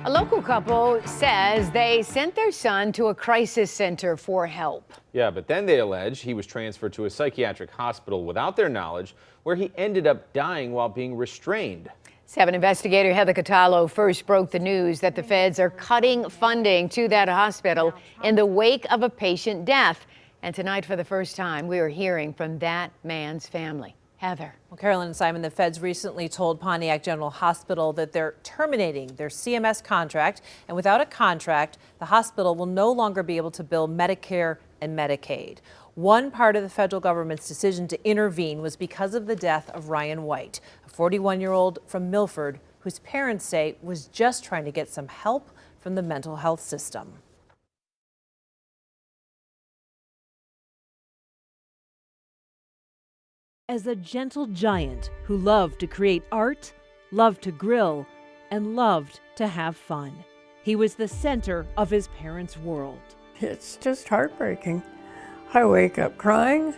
A local couple says they sent their son to a crisis center for help. Yeah, but then they allege he was transferred to a psychiatric hospital without their knowledge, where he ended up dying while being restrained. 7 investigator Heather Catallo first broke the news that the feds are cutting funding to that hospital in the wake of a patient death. And tonight, for the first time, we are hearing from that man's family. Heather. Well, Carolyn and Simon, the feds recently told Pontiac General Hospital that they're terminating their CMS contract. And without a contract, the hospital will no longer be able to bill Medicare and Medicaid. One part of the federal government's decision to intervene was because of the death of Ryan White, a 41-year-old from Milford, whose parents say was just trying to get some help from the mental health system. As a gentle giant who loved to create art, loved to grill, and loved to have fun, he was the center of his parents' world. It's just heartbreaking. I wake up crying.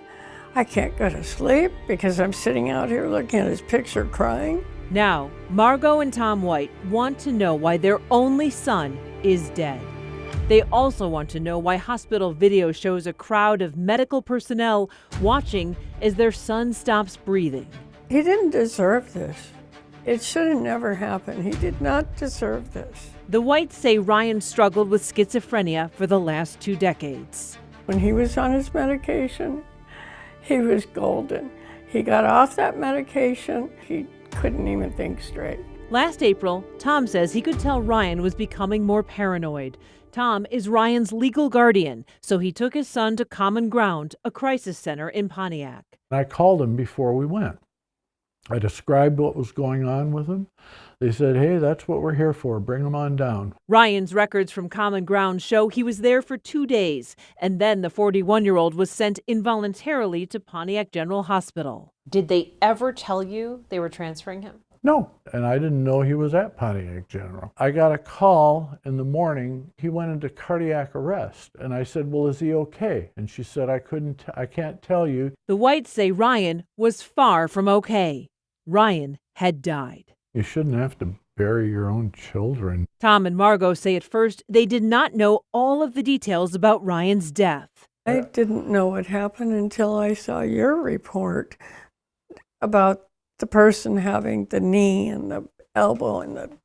I can't go to sleep because I'm sitting out here looking at his picture crying. Now, Margot and Tom White want to know why their only son is dead. They also want to know why hospital video shows a crowd of medical personnel watching as their son stops breathing. He didn't deserve this. It should have never happened. He did not deserve this. The Whites say Ryan struggled with schizophrenia for the last 2 decades. When he was on his medication, he was golden. He got off that medication, he couldn't even think straight. Last April, Tom says he could tell Ryan was becoming more paranoid. Tom is Ryan's legal guardian, so he took his son to Common Ground, a crisis center in Pontiac. I called him before we went. I described what was going on with him. They said, hey, that's what we're here for. Bring him on down. Ryan's records from Common Ground show he was there for 2 days, and then the 41-year-old was sent involuntarily to Pontiac General Hospital. Did they ever tell you they were transferring him? No, and I didn't know he was at Pontiac General. I got a call in the morning. He went into cardiac arrest, and I said, well, is he okay? And she said, I can't tell you. The Whites say Ryan was far from okay. Ryan had died. You shouldn't have to bury your own children. Tom and Margot say at first they did not know all of the details about Ryan's death. I didn't know what happened until I saw your report about the person having the knee and the elbow and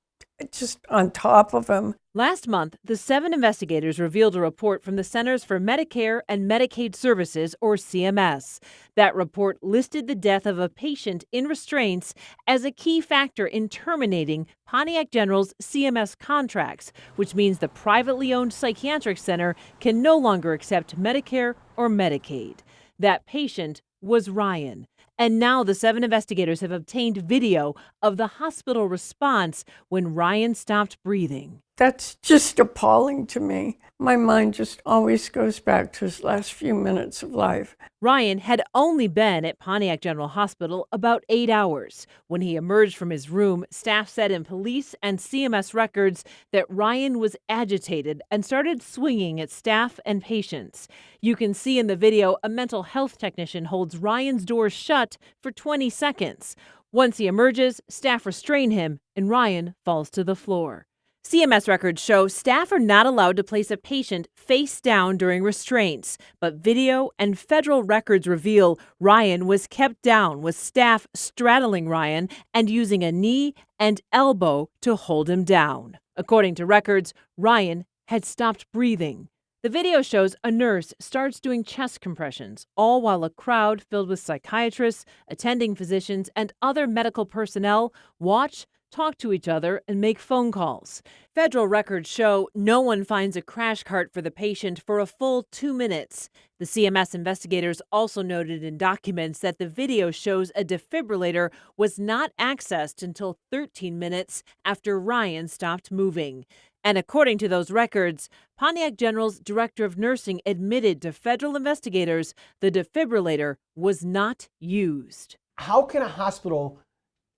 just on top of him. Last month, the 7 investigators revealed a report from the Centers for Medicare and Medicaid Services, or CMS. That report listed the death of a patient in restraints as a key factor in terminating Pontiac General's CMS contracts, which means the privately owned psychiatric center can no longer accept Medicare or Medicaid. That patient was Ryan. And now the 7 investigators have obtained video of the hospital response when Ryan stopped breathing. That's just appalling to me. My mind just always goes back to his last few minutes of life. Ryan had only been at Pontiac General Hospital about 8 hours. When he emerged from his room, staff said in police and CMS records that Ryan was agitated and started swinging at staff and patients. You can see in the video a mental health technician holds Ryan's door shut for 20 seconds. Once he emerges, staff restrain him and Ryan falls to the floor. CMS records show staff are not allowed to place a patient face down during restraints, but video and federal records reveal Ryan was kept down with staff straddling Ryan and using a knee and elbow to hold him down. According to records, Ryan had stopped breathing. The video shows a nurse starts doing chest compressions, all while a crowd filled with psychiatrists, attending physicians, and other medical personnel watch, talk to each other, and make phone calls. Federal records show no one finds a crash cart for the patient for a full 2 minutes. The CMS investigators also noted in documents that the video shows a defibrillator was not accessed until 13 minutes after Ryan stopped moving. And according to those records, Pontiac General's director of nursing admitted to federal investigators the defibrillator was not used. How can a hospital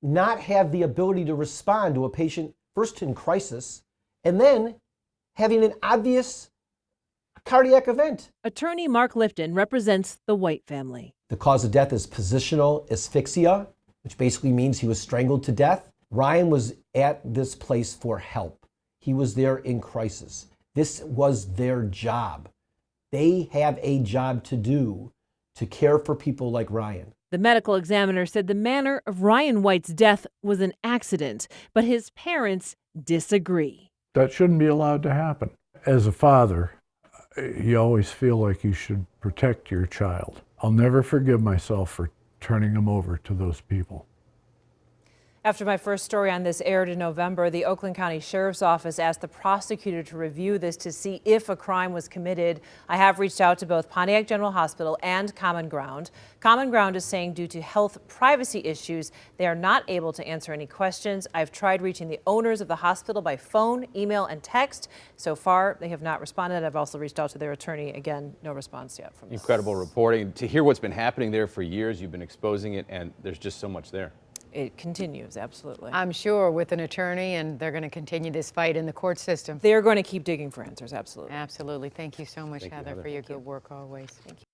not have the ability to respond to a patient first in crisis and then having an obvious cardiac event? Attorney Mark Lipton represents the White family. The cause of death is positional asphyxia, which basically means he was strangled to death. Ryan was at this place for help. He was there in crisis. This was their job. They have a job to do to care for people like Ryan. The medical examiner said the manner of Ryan White's death was an accident, but his parents disagree. That shouldn't be allowed to happen. As a father, you always feel like you should protect your child. I'll never forgive myself for turning him over to those people. After my first story on this aired in November, the Oakland County Sheriff's Office asked the prosecutor to review this to see if a crime was committed. I have reached out to both Pontiac General Hospital and Common Ground. Common Ground is saying due to health privacy issues, they are not able to answer any questions. I've tried reaching the owners of the hospital by phone, email, and text. So far, they have not responded. I've also reached out to their attorney. Again, no response yet from them. Incredible reporting. To hear what's been happening there for years, you've been exposing it, and there's just so much there. It continues, absolutely. I'm sure with an attorney, and they're going to continue this fight in the court system. They're going to keep digging for answers, absolutely. Absolutely. Thank you so much, Thank you, Heather, Heather. for your good work always. Thank you.